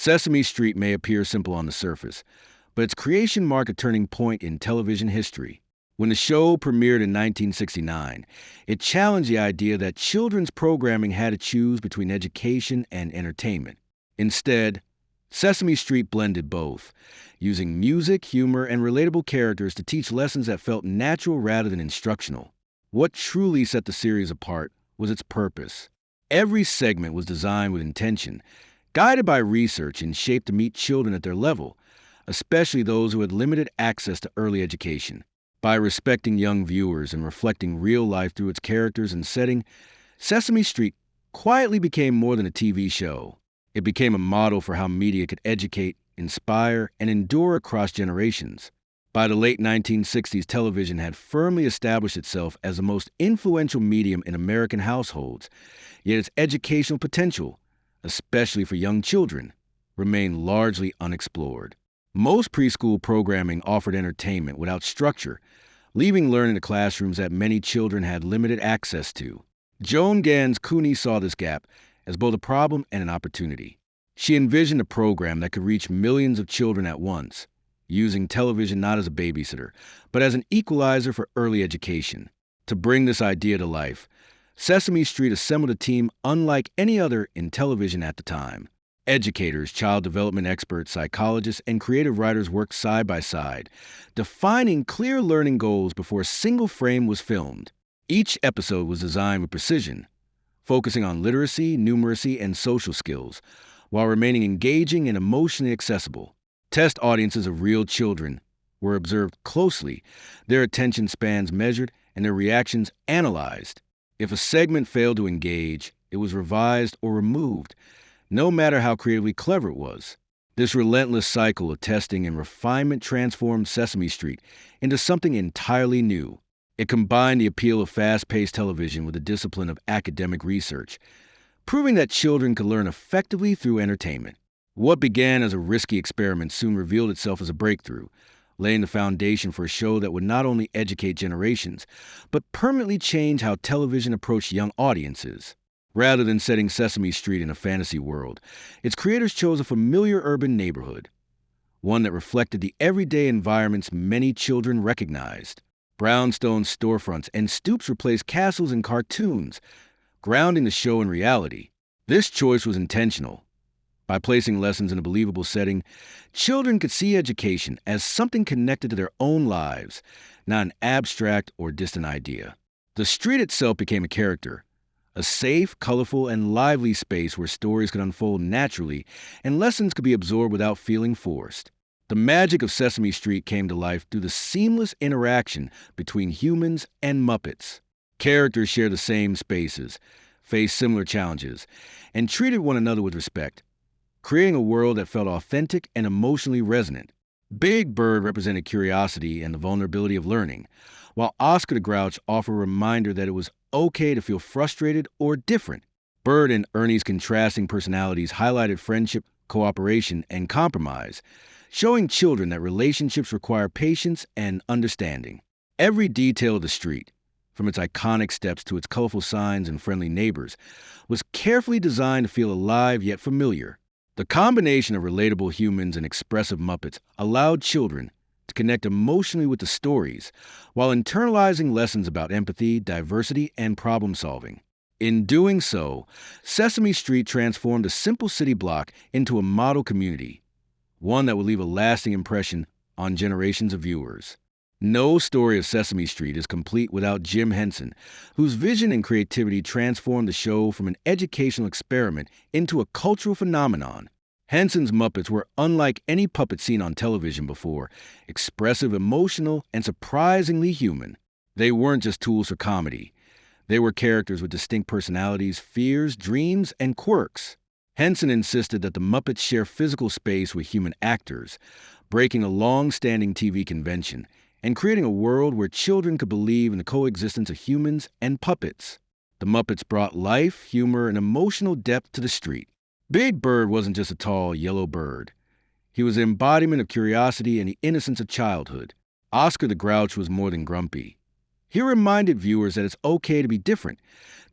Sesame Street may appear simple on the surface, but its creation marked a turning point in television history. When the show premiered in 1969, it challenged the idea that children's programming had to choose between education and entertainment. Instead, Sesame Street blended both, using music, humor, and relatable characters to teach lessons that felt natural rather than instructional. What truly set the series apart was its purpose. Every segment was designed with intention, guided by research and shaped to meet children at their level, especially those who had limited access to early education. By respecting young viewers and reflecting real life through its characters and setting, Sesame Street quietly became more than a TV show. It became a model for how media could educate, inspire, and endure across generations. By the late 1960s, television had firmly established itself as the most influential medium in American households, yet its educational potential, especially for young children, remained largely unexplored. Most preschool programming offered entertainment without structure, leaving learning to classrooms that many children had limited access to. Joan Gans Cooney saw this gap as both a problem and an opportunity. She envisioned a program that could reach millions of children at once, using television not as a babysitter, but as an equalizer for early education. To bring this idea to life, Sesame Street assembled a team unlike any other in television at the time. Educators, child development experts, psychologists, and creative writers worked side by side, defining clear learning goals before a single frame was filmed. Each episode was designed with precision, focusing on literacy, numeracy, and social skills, while remaining engaging and emotionally accessible. Test audiences of real children were observed closely, their attention spans measured, and their reactions analyzed. If a segment failed to engage, it was revised or removed, no matter how creatively clever it was. This relentless cycle of testing and refinement transformed Sesame Street into something entirely new. It combined the appeal of fast-paced television with the discipline of academic research, proving that children could learn effectively through entertainment. What began as a risky experiment soon revealed itself as a breakthrough, laying the foundation for a show that would not only educate generations, but permanently change how television approached young audiences. Rather than setting Sesame Street in a fantasy world, its creators chose a familiar urban neighborhood, one that reflected the everyday environments many children recognized. Brownstone storefronts and stoops replaced castles and cartoons, grounding the show in reality. This choice was intentional. By placing lessons in a believable setting, children could see education as something connected to their own lives, not an abstract or distant idea. The street itself became a character, a safe, colorful, and lively space where stories could unfold naturally and lessons could be absorbed without feeling forced. The magic of Sesame Street came to life through the seamless interaction between humans and Muppets. Characters shared the same spaces, faced similar challenges, and treated one another with respect, creating a world that felt authentic and emotionally resonant. Big Bird represented curiosity and the vulnerability of learning, while Oscar the Grouch offered a reminder that it was okay to feel frustrated or different. Bird and Ernie's contrasting personalities highlighted friendship, cooperation, and compromise, showing children that relationships require patience and understanding. Every detail of the street, from its iconic steps to its colorful signs and friendly neighbors, was carefully designed to feel alive yet familiar. The combination of relatable humans and expressive Muppets allowed children to connect emotionally with the stories while internalizing lessons about empathy, diversity, and problem solving. In doing so, Sesame Street transformed a simple city block into a model community, one that would leave a lasting impression on generations of viewers. No story of Sesame Street is complete without Jim Henson, whose vision and creativity transformed the show from an educational experiment into a cultural phenomenon. Henson's Muppets were unlike any puppet seen on television before, expressive, emotional, and surprisingly human. They weren't just tools for comedy. They were characters with distinct personalities, fears, dreams, and quirks. Henson insisted that the Muppets share physical space with human actors, breaking a long-standing TV convention and creating a world where children could believe in the coexistence of humans and puppets. The Muppets brought life, humor, and emotional depth to the street. Big Bird wasn't just a tall, yellow bird. He was the embodiment of curiosity and the innocence of childhood. Oscar the Grouch was more than grumpy. He reminded viewers that it's okay to be different,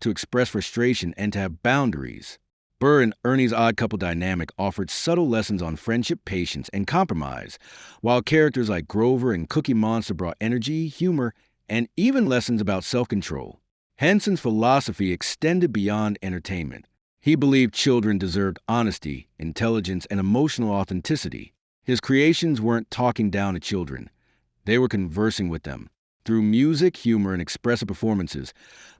to express frustration, and to have boundaries. Burr and Ernie's odd couple dynamic offered subtle lessons on friendship, patience, and compromise, while characters like Grover and Cookie Monster brought energy, humor, and even lessons about self-control. Henson's philosophy extended beyond entertainment. He believed children deserved honesty, intelligence, and emotional authenticity. His creations weren't talking down to children. They were conversing with them. Through music, humor, and expressive performances,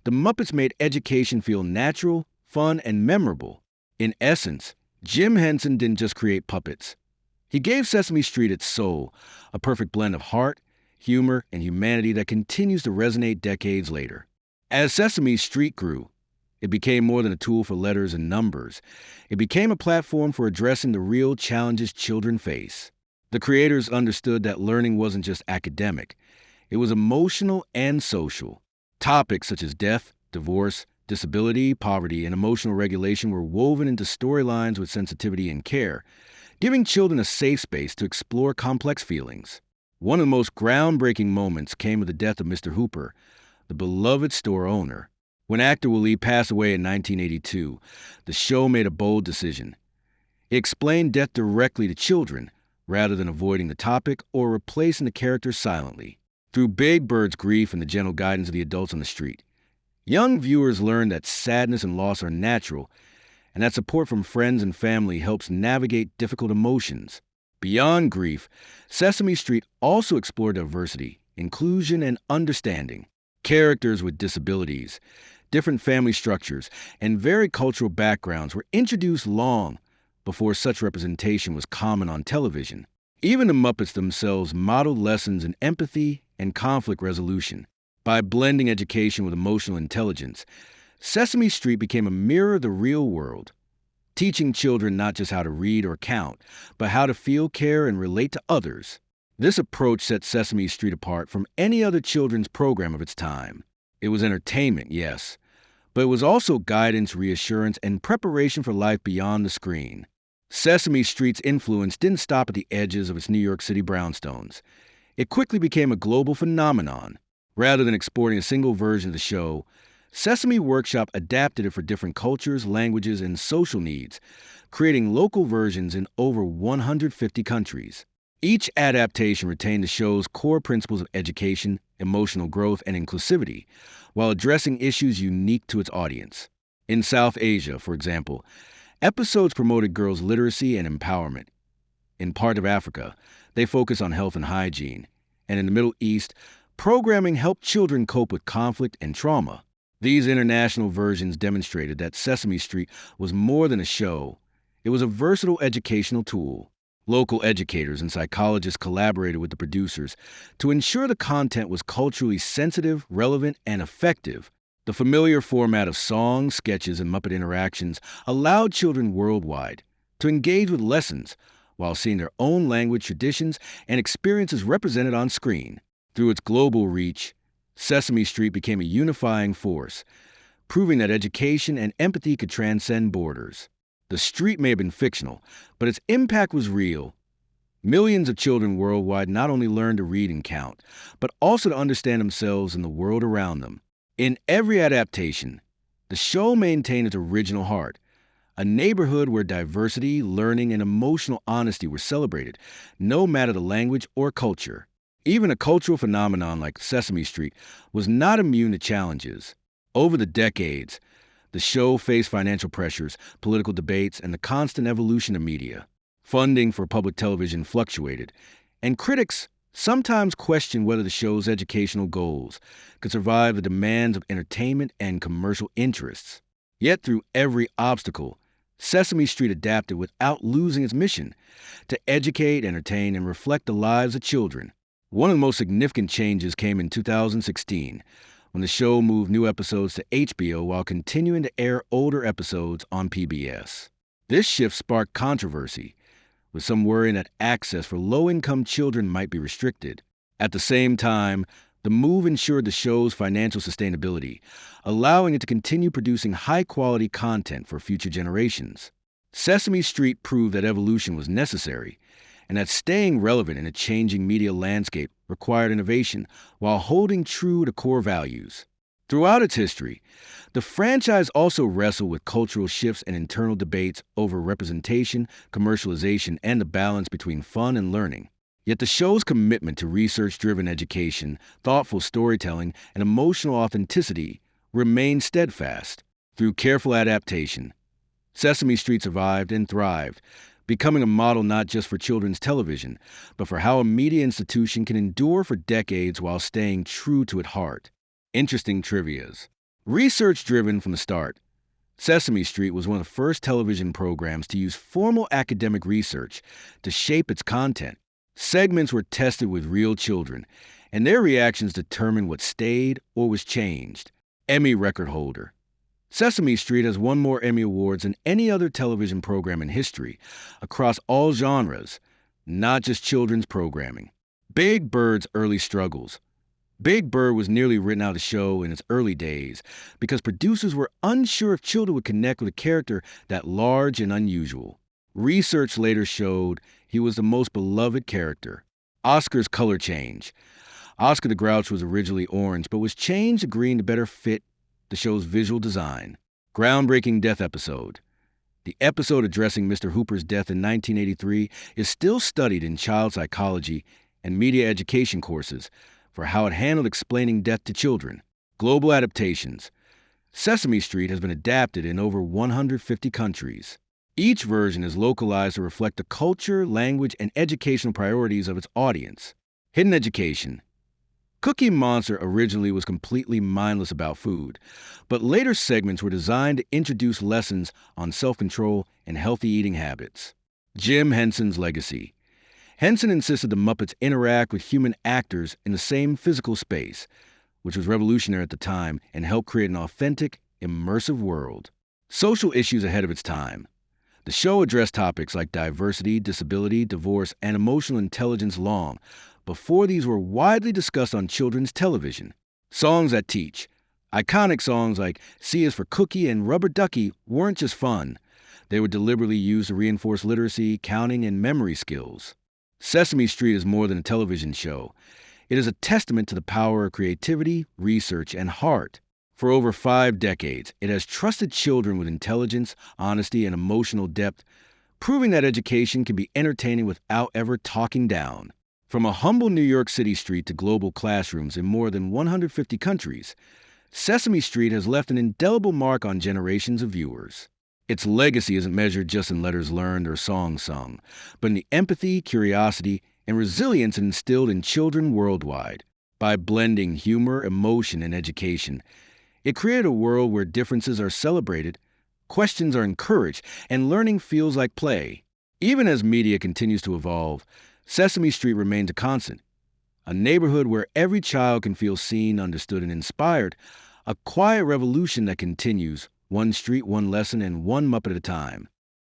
the Muppets made education feel natural, fun, and memorable. In essence, Jim Henson didn't just create puppets. He gave Sesame Street its soul, a perfect blend of heart, humor, and humanity that continues to resonate decades later. As Sesame Street grew, it became more than a tool for letters and numbers. It became a platform for addressing the real challenges children face. The creators understood that learning wasn't just academic. It was emotional and social. Topics such as death, divorce, disability, poverty, and emotional regulation were woven into storylines with sensitivity and care, giving children a safe space to explore complex feelings. One of the most groundbreaking moments came with the death of Mr. Hooper, the beloved store owner. When actor Willie passed away in 1982, the show made a bold decision. It explained death directly to children, rather than avoiding the topic or replacing the character silently. Through Big Bird's grief and the gentle guidance of the adults on the street, young viewers learn that sadness and loss are natural, and that support from friends and family helps navigate difficult emotions. Beyond grief, Sesame Street also explored diversity, inclusion, and understanding. Characters with disabilities, different family structures, and varied cultural backgrounds were introduced long before such representation was common on television. Even the Muppets themselves modeled lessons in empathy and conflict resolution. By blending education with emotional intelligence, Sesame Street became a mirror of the real world, teaching children not just how to read or count, but how to feel, care, and relate to others. This approach set Sesame Street apart from any other children's program of its time. It was entertainment, yes, but it was also guidance, reassurance, and preparation for life beyond the screen. Sesame Street's influence didn't stop at the edges of its New York City brownstones. It quickly became a global phenomenon. Rather than exporting a single version of the show, Sesame Workshop adapted it for different cultures, languages, and social needs, creating local versions in over 150 countries. Each adaptation retained the show's core principles of education, emotional growth, and inclusivity, while addressing issues unique to its audience. In South Asia, for example, episodes promoted girls' literacy and empowerment. In part of Africa, they focus on health and hygiene. And in the Middle East, programming helped children cope with conflict and trauma. These international versions demonstrated that Sesame Street was more than a show. It was a versatile educational tool. Local educators and psychologists collaborated with the producers to ensure the content was culturally sensitive, relevant, and effective. The familiar format of songs, sketches, and Muppet interactions allowed children worldwide to engage with lessons while seeing their own language, traditions, and experiences represented on screen. Through its global reach, Sesame Street became a unifying force, proving that education and empathy could transcend borders. The street may have been fictional, but its impact was real. Millions of children worldwide not only learned to read and count, but also to understand themselves and the world around them. In every adaptation, the show maintained its original heart, a neighborhood where diversity, learning, and emotional honesty were celebrated, no matter the language or culture. Even a cultural phenomenon like Sesame Street was not immune to challenges. Over the decades, the show faced financial pressures, political debates, and the constant evolution of media. Funding for public television fluctuated, and critics sometimes questioned whether the show's educational goals could survive the demands of entertainment and commercial interests. Yet through every obstacle, Sesame Street adapted without losing its mission to educate, entertain, and reflect the lives of children. One of the most significant changes came in 2016, when the show moved new episodes to HBO while continuing to air older episodes on PBS. This shift sparked controversy, with some worrying that access for low-income children might be restricted. At the same time, the move ensured the show's financial sustainability, allowing it to continue producing high-quality content for future generations. Sesame Street proved that evolution was necessary, and that staying relevant in a changing media landscape required innovation while holding true to core values. Throughout its history, the franchise also wrestled with cultural shifts and internal debates over representation, commercialization, and the balance between fun and learning. Yet the show's commitment to research-driven education, thoughtful storytelling, and emotional authenticity remained steadfast. Through careful adaptation, Sesame Street survived and thrived, becoming a model not just for children's television, but for how a media institution can endure for decades while staying true to its heart. Interesting trivias. Research-driven from the start, Sesame Street was one of the first television programs to use formal academic research to shape its content. Segments were tested with real children, and their reactions determined what stayed or was changed. Emmy record holder. Sesame Street has won more Emmy Awards than any other television program in history, across all genres, not just children's programming. Big Bird's early struggles. Big Bird was nearly written out of the show in its early days because producers were unsure if children would connect with a character that large and unusual. Research later showed he was the most beloved character. Oscar's color change. Oscar the Grouch was originally orange, but was changed to green to better fit the show's visual design. Groundbreaking death episode. The episode addressing Mr. Hooper's death in 1983 is still studied in child psychology and media education courses for how it handled explaining death to children. Global adaptations. Sesame Street has been adapted in over 150 countries. Each version is localized to reflect the culture, language, and educational priorities of its audience. Hidden education. Cookie Monster originally was completely mindless about food, but later segments were designed to introduce lessons on self-control and healthy eating habits. Jim Henson's legacy. Henson insisted the Muppets interact with human actors in the same physical space, which was revolutionary at the time and helped create an authentic, immersive world. Social issues ahead of its time. The show addressed topics like diversity, disability, divorce, and emotional intelligence long before these were widely discussed on children's television. Songs that teach. Iconic songs like C is for Cookie and Rubber Ducky weren't just fun. They were deliberately used to reinforce literacy, counting, and memory skills. Sesame Street is more than a television show. It is a testament to the power of creativity, research, and heart. For over 5 decades, it has trusted children with intelligence, honesty, and emotional depth, proving that education can be entertaining without ever talking down. From a humble New York City street to global classrooms in more than 150 countries, Sesame Street has left an indelible mark on generations of viewers. Its legacy isn't measured just in letters learned or songs sung, but in the empathy, curiosity, and resilience instilled in children worldwide. By blending humor, emotion, and education, it created a world where differences are celebrated, questions are encouraged, and learning feels like play. Even as media continues to evolve, Sesame Street remains a constant. A neighborhood where every child can feel seen, understood, and inspired. A quiet revolution that continues, one street, one lesson, and one Muppet at a time.